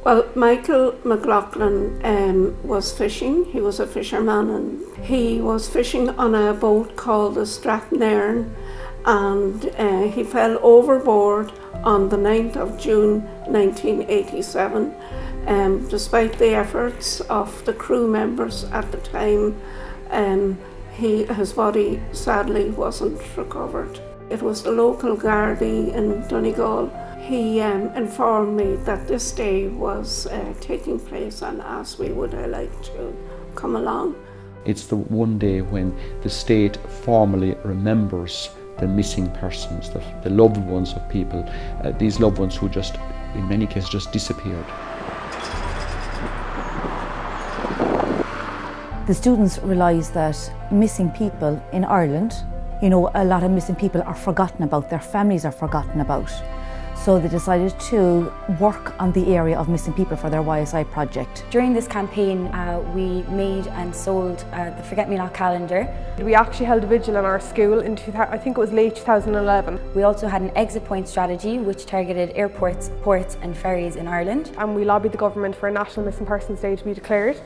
Well, Michael McLaughlin was fishing. He was a fisherman, and he was fishing on a boat called the Strathnairn, and he fell overboard on the 9th of June 1987. Despite the efforts of the crew members at the time, his body sadly wasn't recovered. It was the local Gardaí in Donegal. He informed me that this day was taking place and asked me would I like to come along. It's the one day when the state formally remembers the missing persons, the loved ones of people, these loved ones who just, in many cases, just disappeared. The students realised that missing people in Ireland, a lot of missing people are forgotten about, their families are forgotten about. So they decided to work on the area of missing people for their YSI project. During this campaign, we made and sold the Forget Me Not calendar. We actually held a vigil in our school in, I think it was late 2011. We also had an exit point strategy which targeted airports, ports and ferries in Ireland. And we lobbied the government for a National Missing Persons Day to be declared.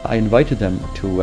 I invited them to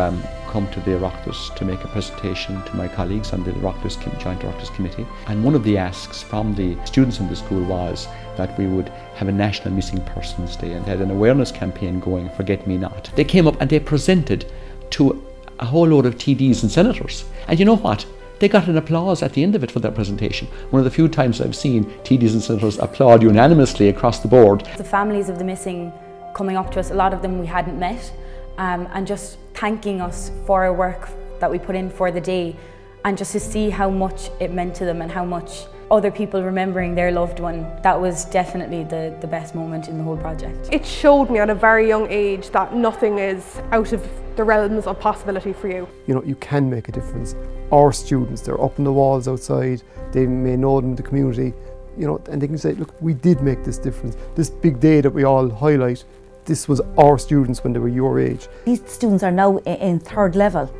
come to the Oireachtas to make a presentation to my colleagues on the Joint Oireachtas Committee. And one of the asks from the students in the school was that we would have a National Missing Persons Day, and had an awareness campaign going, Forget Me Not. They came up and they presented to a whole load of TDs and senators. And you know what? They got an applause at the end of it for their presentation. One of the few times I've seen TDs and senators applaud unanimously across the board. The families of the missing coming up to us, a lot of them we hadn't met, and just thanking us for our work that we put in for the day, and just to see how much it meant to them and how much other people remembering their loved one. That was definitely the best moment in the whole project. It showed me at a very young age that nothing is out of the realms of possibility for you. You can make a difference. Our students, they're up on the walls outside, they may know them in the community, and they can say, look, we did make this difference. This big day that we all highlight, this was our students when they were your age. These students are now in third level,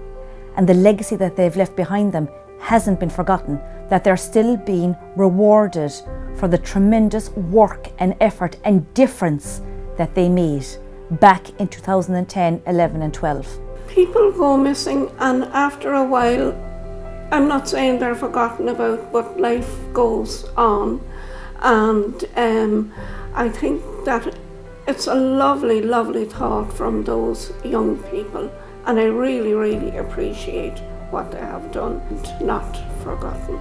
and the legacy that they've left behind them hasn't been forgotten, that they're still being rewarded for the tremendous work and effort and difference that they made back in 2010, 11 and 12. People go missing, and after a while, I'm not saying they're forgotten about, but life goes on. And I think that it's a lovely, lovely thought from those young people, and I really, really appreciate what they have done and not forgotten.